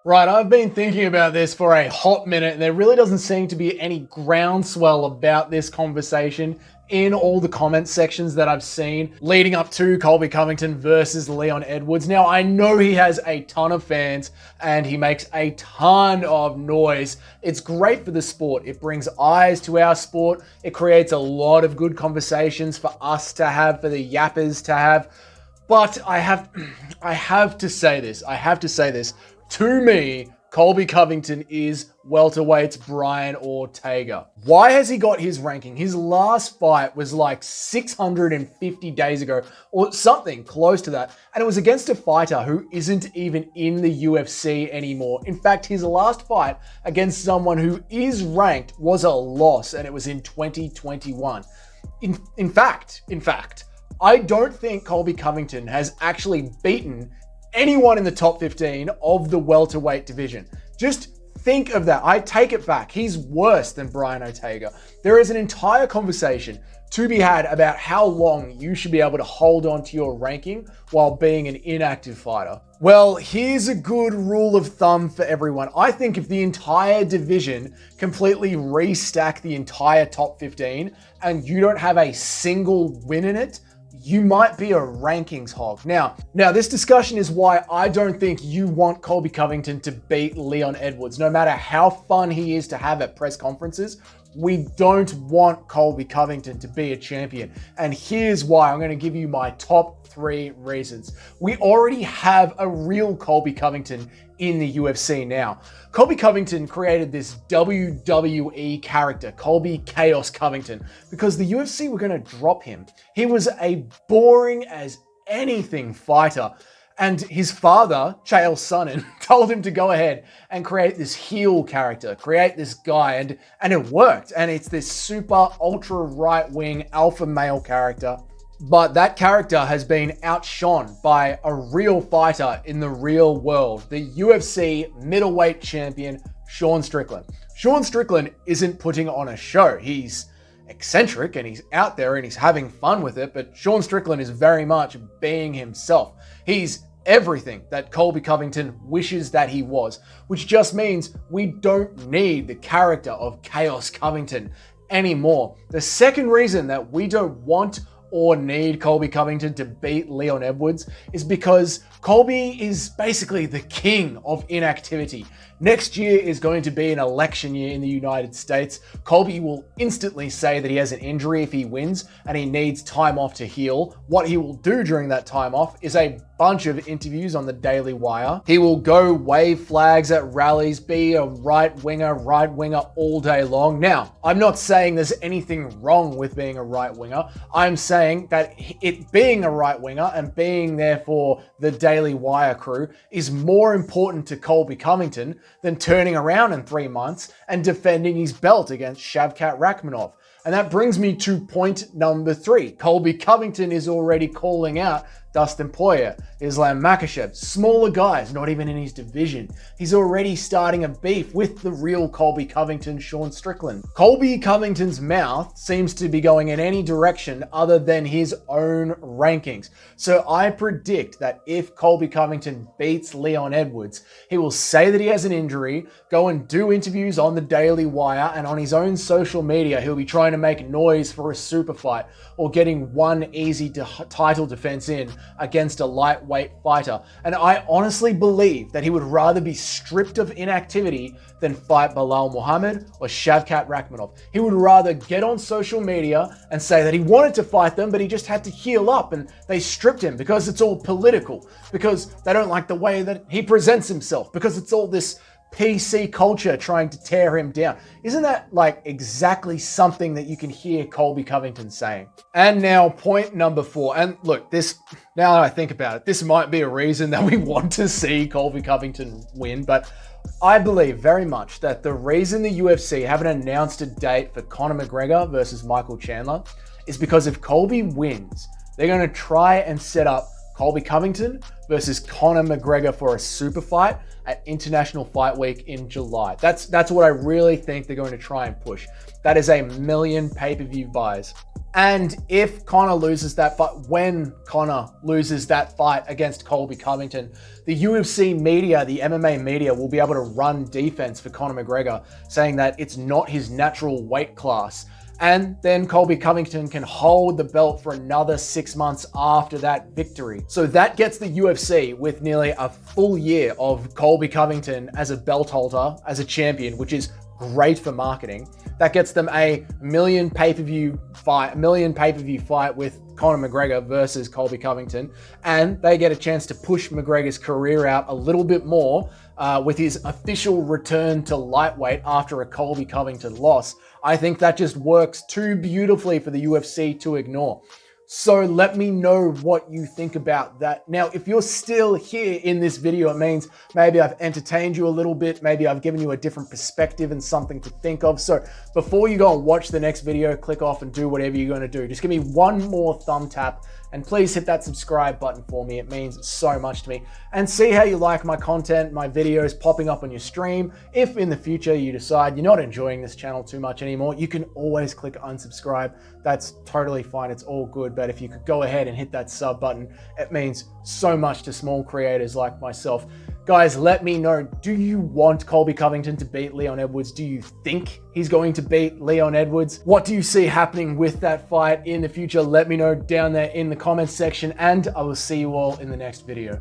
Right, I've been thinking about this for a hot minute, and there really doesn't seem to be any groundswell about this conversation in all the comment sections that I've seen leading up to Colby Covington versus Leon Edwards. Now, I know he has a ton of fans and he makes a ton of noise. It's great for the sport. It brings eyes to our sport. It creates a lot of good conversations for us to have, for the yappers to have. But I have to say this. To me, Colby Covington is welterweight's Brian Ortega. Why has he got his ranking? His last fight was like 650 days ago or something close to that. And it was against a fighter who isn't even in the UFC anymore. In fact, his last fight against someone who is ranked was a loss, and it was in 2021. In fact, I don't think Colby Covington has actually beaten anyone in the top 15 of the welterweight division. Just think of that. I take it back. He's worse than Brian Ortega. There is an entire conversation to be had about how long you should be able to hold on to your ranking while being an inactive fighter. Well, here's a good rule of thumb for everyone. I think if the entire division completely restack the entire top 15 and you don't have a single win in it, you might be a rankings hog. Now, this discussion is why I don't think you want Colby Covington to beat Leon Edwards. No matter how fun he is to have at press conferences, we don't want Colby Covington to be a champion. And here's why. I'm going to give you my top 3 reasons. We already have a real Colby Covington in the UFC now. Colby Covington created this WWE character, Colby Chaos Covington, because the UFC were going to drop him. He was a boring as anything fighter. And his father, Chael Sonnen, told him to go ahead and create this heel character, create this guy, and it worked. And it's this super ultra right-wing alpha male character. But that character has been outshone by a real fighter in the real world, the UFC middleweight champion, Sean Strickland. Sean Strickland isn't putting on a show. He's eccentric and he's out there and he's having fun with it, but Sean Strickland is very much being himself. He's everything that Colby Covington wishes that he was, which just means we don't need the character of Chaos Covington anymore. The second reason that we don't want or need Colby Covington to beat Leon Edwards is because Colby is basically the king of inactivity. Next year is going to be an election year in the United States. Colby will instantly say that he has an injury if he wins and he needs time off to heal. What he will do during that time off is a bunch of interviews on the Daily Wire. He will go wave flags at rallies, be a right winger all day long. Now, I'm not saying there's anything wrong with being a right winger. I'm saying that it being a right winger and being there for the Daily Wire crew is more important to Colby Covington than turning around in 3 months and defending his belt against Shavkat Rakhmonov. And that brings me to point number 3. Colby Covington is already calling out Dustin Poirier, Islam Makhachev, smaller guys, not even in his division. He's already starting a beef with the real Colby Covington, Sean Strickland. Colby Covington's mouth seems to be going in any direction other than his own rankings. So I predict that if Colby Covington beats Leon Edwards, he will say that he has an injury, go and do interviews on the Daily Wire, and on his own social media, he'll be trying to make noise for a super fight or getting one easy title defense in against a lightweight fighter. And I honestly believe that he would rather be stripped of inactivity than fight Belal Muhammad or Shavkat Rakhmonov. He would rather get on social media and say that he wanted to fight them, but he just had to heal up and they stripped him because it's all political, because they don't like the way that he presents himself, because it's all this PC culture trying to tear him down. Isn't that like exactly something that you can hear Colby Covington saying? And now point number 4. And look, now that I think about it, this might be a reason that we want to see Colby Covington win, but I believe very much that the reason the UFC haven't announced a date for Conor McGregor versus Michael Chandler is because if Colby wins, they're going to try and set up Colby Covington versus Conor McGregor for a super fight at International Fight Week in July. That's what I really think they're going to try and push. That is a million pay-per-view buys. And if Conor loses that fight, when Conor loses that fight against Colby Covington, the UFC media, the MMA media will be able to run defense for Conor McGregor, saying that it's not his natural weight class. And then Colby Covington can hold the belt for another 6 months after that victory. So that gets the UFC with nearly a full year of Colby Covington as a belt holder, as a champion, which is great for marketing. That gets them a million pay-per-view fight with Conor McGregor versus Colby Covington, and they get a chance to push McGregor's career out a little bit more with his official return to lightweight after a Colby Covington loss. I think that just works too beautifully for the UFC to ignore. So let me know what you think about that. Now, if you're still here in this video, it means maybe I've entertained you a little bit. Maybe I've given you a different perspective and something to think of. So before you go and watch the next video, click off and do whatever you're going to do. Just give me one more thumb tap and please hit that subscribe button for me. It means so much to me. And see how you like my content, my videos popping up on your stream. If in the future you decide you're not enjoying this channel too much anymore, you can always click unsubscribe. That's totally fine. It's all good. But if you could go ahead and hit that sub button, it means so much to small creators like myself. Guys, let me know, do you want Colby Covington to beat Leon Edwards? Do you think he's going to beat Leon Edwards? What do you see happening with that fight in the future? Let me know down there in the comments section, and I will see you all in the next video.